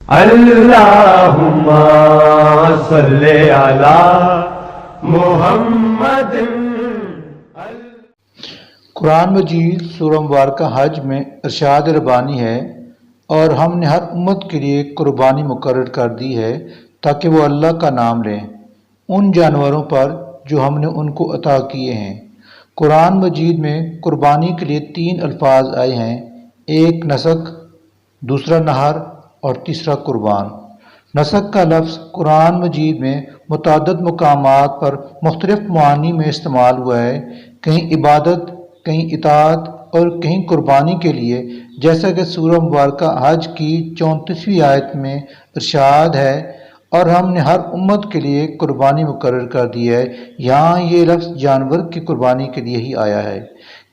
اللہم صلی علی محمد۔ قرآن مجید سورہ مبارکہ حج میں ارشاد ربانی ہے، اور ہم نے ہر امت کے لیے قربانی مقرر کر دی ہے تاکہ وہ اللہ کا نام لیں ان جانوروں پر جو ہم نے ان کو عطا کیے ہیں۔ قرآن مجید میں قربانی کے لیے 3 الفاظ آئے ہیں، ایک نسک، دوسرا نہر اور تیسرا قربان۔ نسک کا لفظ قرآن مجید میں متعدد مقامات پر مختلف معانی میں استعمال ہوا ہے، کہیں عبادت، کہیں اطاعت اور کہیں قربانی کے لیے، جیسا کہ سورہ مبارکہ حج کی 34ویں آیت میں ارشاد ہے، اور ہم نے ہر امت کے لیے قربانی مقرر کر دی ہے۔ یہاں یہ لفظ جانور کی قربانی کے لیے ہی آیا ہے،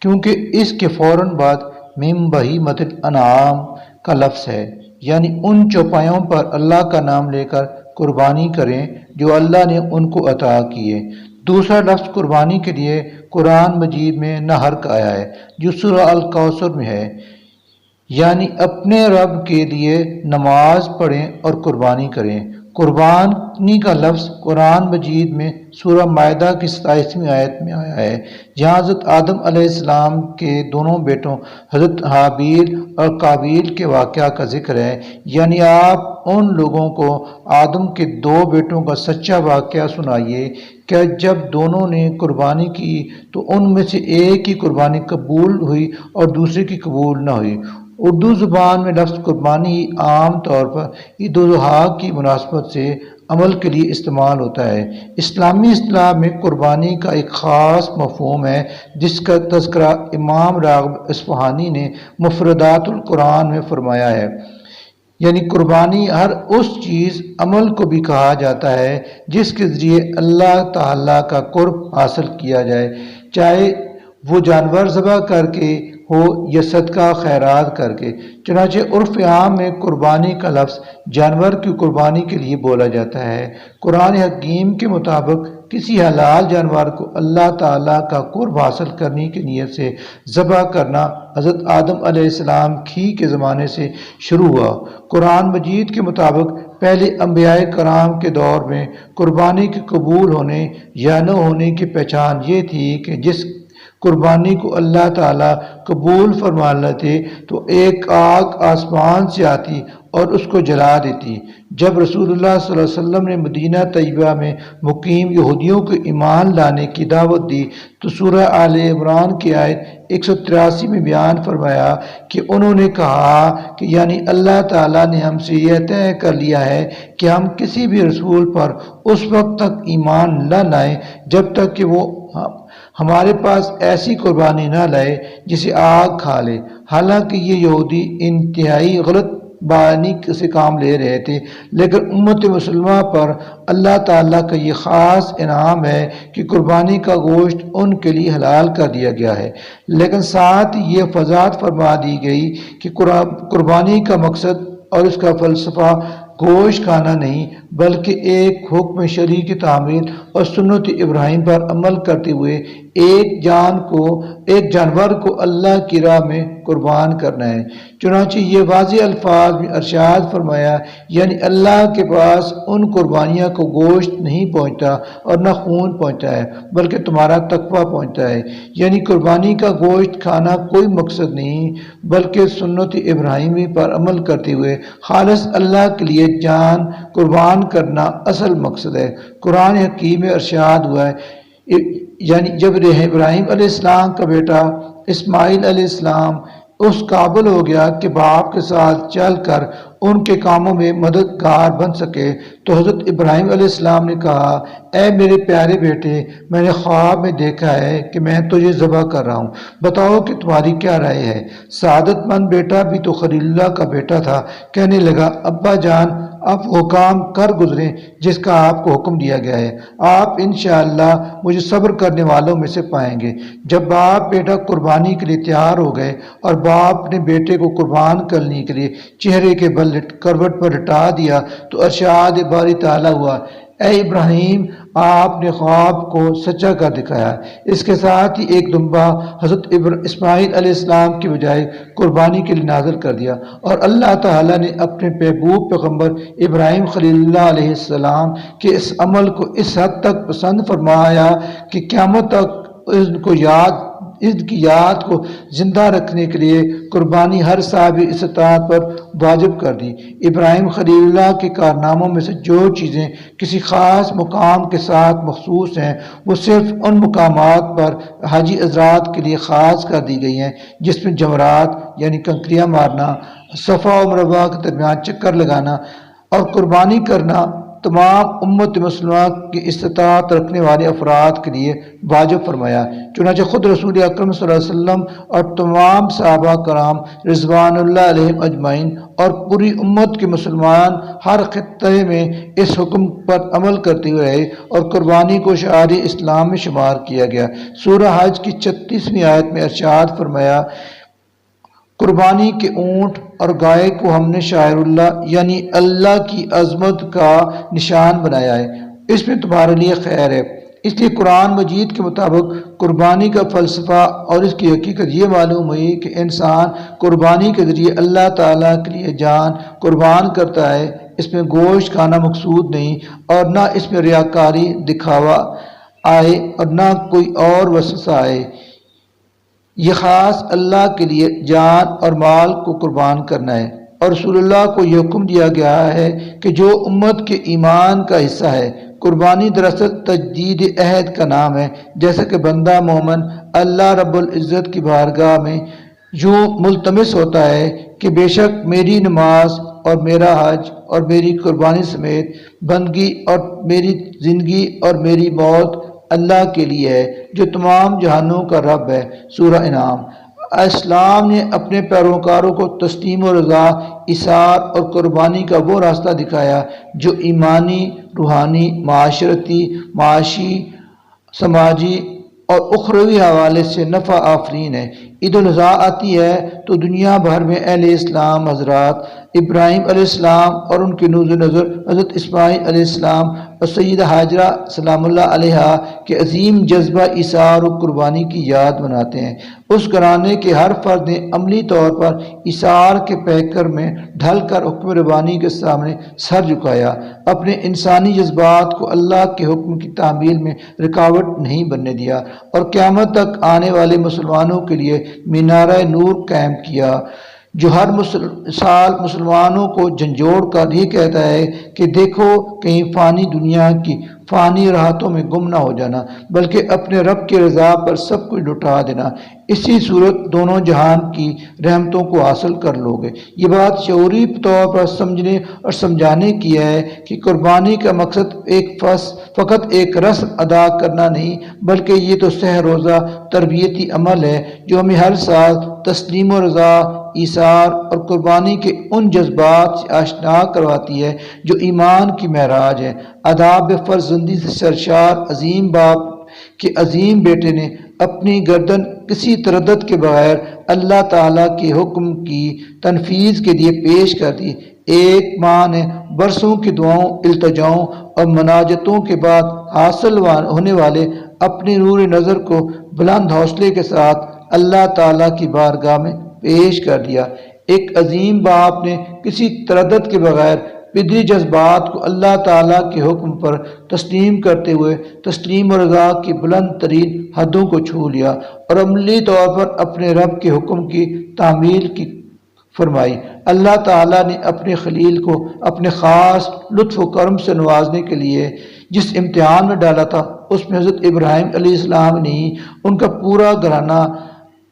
کیونکہ اس کے فوراً بعد من بہیمۃ الانعام کا لفظ ہے، یعنی ان چوپایوں پر اللہ کا نام لے کر قربانی کریں جو اللہ نے ان کو عطا کیے۔ دوسرا لفظ قربانی کے لیے قرآن مجید میں نہر کا آیا ہے، جو سورہ الکوثر میں ہے، یعنی اپنے رب کے لیے نماز پڑھیں اور قربانی کریں۔ قربانی کا لفظ قرآن مجید میں سورہ مائدہ کی 27ویں آیت میں آیا ہے، جہاں حضرت آدم علیہ السلام کے دونوں بیٹوں حضرت حابیل اور قابیل کے واقعہ کا ذکر ہے، یعنی آپ ان لوگوں کو آدم کے 2 بیٹوں کا سچا واقعہ سنائیے کہ جب دونوں نے قربانی کی تو ان میں سے ایک کی قربانی قبول ہوئی اور دوسرے کی قبول نہ ہوئی۔ اردو زبان میں لفظ قربانی عام طور پر عید الاضحیٰ کی مناسبت سے عمل کے لیے استعمال ہوتا ہے۔ اسلامی اصطلاح میں قربانی کا ایک خاص مفہوم ہے، جس کا تذکرہ امام راغب اصفہانی نے مفردات القرآن میں فرمایا ہے، یعنی قربانی ہر اس چیز عمل کو بھی کہا جاتا ہے جس کے ذریعے اللہ تعالیٰ کا قرب حاصل کیا جائے، چاہے وہ جانور ذبح کر کے ہو یا صدقہ خیرات کر کے۔ چنانچہ عرف عام میں قربانی کا لفظ جانور کی قربانی کے لیے بولا جاتا ہے۔ قرآن حکیم کے مطابق کسی حلال جانور کو اللہ تعالیٰ کا قرب حاصل کرنے کی نیت سے ذبح کرنا حضرت آدم علیہ السلام کے زمانے سے شروع ہوا۔ قرآن مجید کے مطابق پہلے انبیاء کرام کے دور میں قربانی کے قبول ہونے یا نہ ہونے کی پہچان یہ تھی کہ جس قربانی کو اللہ تعالیٰ قبول فرما لیتے تو ایک آگ آسمان سے آتی اور اس کو جلا دیتی۔ جب رسول اللہ صلی اللہ علیہ وسلم نے مدینہ طیبہ میں مقیم یہودیوں کو ایمان لانے کی دعوت دی تو سورہ آل عمران کی آیت 183 میں بیان فرمایا کہ انہوں نے کہا کہ یعنی اللہ تعالیٰ نے ہم سے یہ طے کر لیا ہے کہ ہم کسی بھی رسول پر اس وقت تک ایمان نہ لائیں جب تک کہ وہ ہمارے پاس ایسی قربانی نہ لائے جسے آگ کھا لے۔ حالانکہ یہ یہودی انتہائی غلط بانی سے کام لے رہے تھے، لیکن امت مسلمہ پر اللہ تعالیٰ کا یہ خاص انعام ہے کہ قربانی کا گوشت ان کے لیے حلال کر دیا گیا ہے، لیکن ساتھ یہ وضاحت فرما دی گئی کہ قربانی کا مقصد اور اس کا فلسفہ گوشت کھانا نہیں، بلکہ ایک حکم شرعی کی تعمیل اور سنت ابراہیم پر عمل کرتے ہوئے ایک جانور کو اللہ کی راہ میں قربان کرنا ہے۔ چنانچہ یہ واضح الفاظ میں ارشاد فرمایا، یعنی اللہ کے پاس ان قربانیاں کو گوشت نہیں پہنچتا اور نہ خون پہنچتا ہے، بلکہ تمہارا تقویٰ پہنچتا ہے۔ یعنی قربانی کا گوشت کھانا کوئی مقصد نہیں، بلکہ سنت ابراہیمی پر عمل کرتے ہوئے خالص اللہ کے لیے جان قربان کرنا اصل مقصد ہے۔ قرآن حکیم میں ارشاد ہوا ہے، یعنی جب ابراہیم علیہ السلام کا بیٹا اسماعیل علیہ السلام اس قابل ہو گیا کہ باپ کے ساتھ چل کر ان کے کاموں میں مددگار بن سکے تو حضرت ابراہیم علیہ السلام نے کہا، اے میرے پیارے بیٹے، میں نے خواب میں دیکھا ہے کہ میں تجھے ذبح کر رہا ہوں، بتاؤ کہ تمہاری کیا رائے ہے؟ سعادت مند بیٹا بھی تو خلیل اللہ کا بیٹا تھا، کہنے لگا، ابا جان آپ وہ کام کر گزریں جس کا آپ کو حکم دیا گیا ہے، آپ انشاءاللہ مجھے صبر کرنے والوں میں سے پائیں گے۔ جب باپ بیٹا قربانی کے لیے تیار ہو گئے اور باپ نے بیٹے کو قربان کرنے کے لیے چہرے کے بل کروٹ پر لٹا دیا تو ارشاد باری تعالیٰ ہوا، اے ابراہیم، آپ نے خواب کو سچا کر دکھایا۔ اس کے ساتھ ہی ایک دمبا حضرت اسماعیل علیہ السلام کی بجائے قربانی کے لیے نازل کر دیا، اور اللہ تعالیٰ نے اپنے محبوب پیغمبر ابراہیم خلیل اللہ علیہ السلام کے اس عمل کو اس حد تک پسند فرمایا کہ قیامت تک ان کی یاد کو زندہ رکھنے کے لیے قربانی ہر صاحب استطاعت پر واجب کر دی۔ ابراہیم خلیل اللہ کے کارناموں میں سے جو چیزیں کسی خاص مقام کے ساتھ مخصوص ہیں وہ صرف ان مقامات پر حاجی حضرات کے لیے خاص کر دی گئی ہیں جس میں جمرات یعنی کنکریاں مارنا، صفا و مروہ کے درمیان چکر لگانا اور قربانی کرنا تمام امت مسلمہ کی استطاعت رکھنے والے افراد کے لیے واجب فرمایا۔ چنانچہ خود رسول اکرم صلی اللہ علیہ وسلم اور تمام صحابہ کرام رضوان اللہ علیہم اجمعین اور پوری امت کے مسلمان ہر خطے میں اس حکم پر عمل کرتے ہوئے رہے اور قربانی کو شعار اسلام میں شمار کیا گیا۔ سورہ حج کی 36ویں آیت میں ارشاد فرمایا، قربانی کے اونٹ اور گائے کو ہم نے شاعر اللہ یعنی اللہ کی عظمت کا نشان بنایا ہے، اس میں تمہارے لیے خیر ہے۔ اس لیے قرآن مجید کے مطابق قربانی کا فلسفہ اور اس کی حقیقت یہ معلوم ہوئی کہ انسان قربانی کے ذریعے اللہ تعالیٰ کے لیے جان قربان کرتا ہے۔ اس میں گوشت کھانا مقصود نہیں اور نہ اس میں ریاکاری دکھاوا آئے اور نہ کوئی اور وسوسہ آئے۔ یہ خاص اللہ کے لیے جان اور مال کو قربان کرنا ہے، اور رسول اللہ کو یہ حکم دیا گیا ہے کہ جو امت کے ایمان کا حصہ ہے۔ قربانی دراصل تجدید عہد کا نام ہے، جیسا کہ بندہ مومن اللہ رب العزت کی بارگاہ میں یوں ملتمس ہوتا ہے کہ بے شک میری نماز اور میرا حج اور میری قربانی سمیت بندگی اور میری زندگی اور میری موت اللہ کے لیے ہے جو تمام جہانوں کا رب ہے۔ سورہ انعام۔ اسلام نے اپنے پیروکاروں کو تسلیم و رضا، ایثار اور قربانی کا وہ راستہ دکھایا جو ایمانی، روحانی، معاشرتی، معاشی، سماجی اور اخروی حوالے سے نفع آفرین ہے۔ عید الاضحیٰ آتی ہے تو دنیا بھر میں اہل اسلام حضرات ابراہیم علیہ السلام اور ان کے نوز نظر حضرت اسماعیل علیہ السلام اور سیدہ ہاجرہ سلام اللہ علیہا کے عظیم جذبہ ایثار و قربانی کی یاد مناتے ہیں۔ اس گھرانے کے ہر فرد نے عملی طور پر ایثار کے پیکر میں ڈھل کر حکم ربانی کے سامنے سر جھکایا، اپنے انسانی جذبات کو اللہ کے حکم کی تعمیل میں رکاوٹ نہیں بننے دیا اور قیامت تک آنے والے مسلمانوں کے لیے مینارہ نور قائم کیا جو ہر سال مسلمانوں کو جھنجھوڑ کر یہ کہتا ہے کہ دیکھو کہیں فانی دنیا کی فانی راحتوں میں گم نہ ہو جانا بلکہ اپنے رب کی رضا پر سب کچھ لٹا دینا، اسی صورت دونوں جہان کی رحمتوں کو حاصل کر لو گے۔ یہ بات شعوری طور پر سمجھنے اور سمجھانے کی ہے کہ قربانی کا مقصد فقط ایک رسم ادا کرنا نہیں بلکہ یہ تو سہ روزہ تربیتی عمل ہے جو ہمیں ہر سال تسلیم و رضا، ایثار اور قربانی کے ان جذبات سے آشنا کرواتی ہے جو ایمان کی معراج ہے۔ آداب فرزندی سے سرشار عظیم باپ کے عظیم بیٹے نے اپنی گردن کسی تردد کے بغیر اللہ تعالیٰ کے حکم کی تنفیذ کے لیے پیش کر دی۔ ایک ماں نے برسوں کی دعاؤں، التجاؤں اور مناجتوں کے بعد حاصل ہونے والے اپنی نور نظر کو بلند حوصلے کے ساتھ اللہ تعالیٰ کی بارگاہ میں پیش کر دیا۔ ایک عظیم باپ نے کسی تردد کے بغیر فطری جذبات کو اللہ تعالیٰ کے حکم پر تسلیم کرتے ہوئے تسلیم و رضا کی بلند ترین حدوں کو چھو لیا اور عملی طور پر اپنے رب کے حکم کی تعمیل کی فرمائی۔ اللہ تعالیٰ نے اپنے خلیل کو اپنے خاص لطف و کرم سے نوازنے کے لیے جس امتحان میں ڈالا تھا اس میں حضرت ابراہیم علیہ السلام نہیں ان کا پورا گھرانہ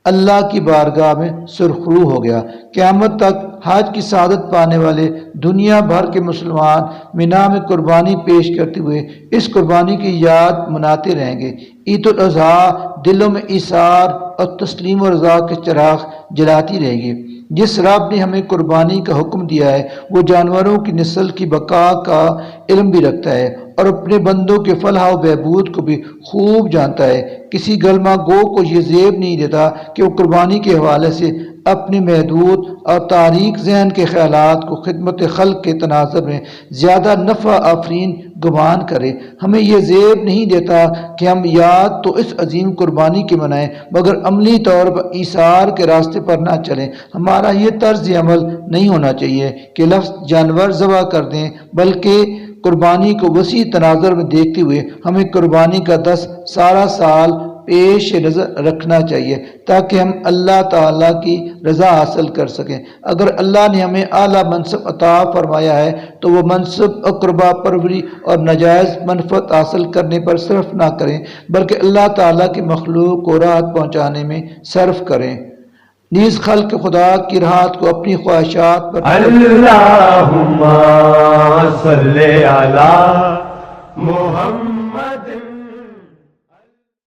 اللہ کی بارگاہ میں سرخرو ہو گیا۔ قیامت تک حج کی سعادت پانے والے دنیا بھر کے مسلمان مینا میں قربانی پیش کرتے ہوئے اس قربانی کی یاد مناتے رہیں گے۔ عید الاضحیٰ دلوں میں ایثار اور تسلیم و رضا کے چراغ جلاتی رہے گی۔ جس رب نے ہمیں قربانی کا حکم دیا ہے وہ جانوروں کی نسل کی بقا کا علم بھی رکھتا ہے اور اپنے بندوں کے فلاح و بہبود کو بھی خوب جانتا ہے۔ کسی گلما گو کو یہ زیب نہیں دیتا کہ وہ قربانی کے حوالے سے اپنے محدود اور تاریک ذہن کے خیالات کو خدمت خلق کے تناظر میں زیادہ نفع آفرین گمان کرے۔ ہمیں یہ زیب نہیں دیتا کہ ہم یاد تو اس عظیم قربانی کے منائیں مگر عملی طور پر ایثار کے راستے پر نہ چلیں۔ ہمارا یہ طرز عمل نہیں ہونا چاہیے کہ لفظ جانور ذبح کر دیں، بلکہ قربانی کو وسیع تناظر میں دیکھتے ہوئے ہمیں قربانی کا سارا سال پیش نظر رکھنا چاہیے تاکہ ہم اللہ تعالیٰ کی رضا حاصل کر سکیں۔ اگر اللہ نے ہمیں اعلیٰ منصب عطا فرمایا ہے تو وہ منصب اقربا پروری اور ناجائز منفعت حاصل کرنے پر صرف نہ کریں بلکہ اللہ تعالیٰ کی مخلوق کو راحت پہنچانے میں صرف کریں۔ نیز خلق خدا کی راحت کو اپنی خواہشات پر اللہم صلی علی محمد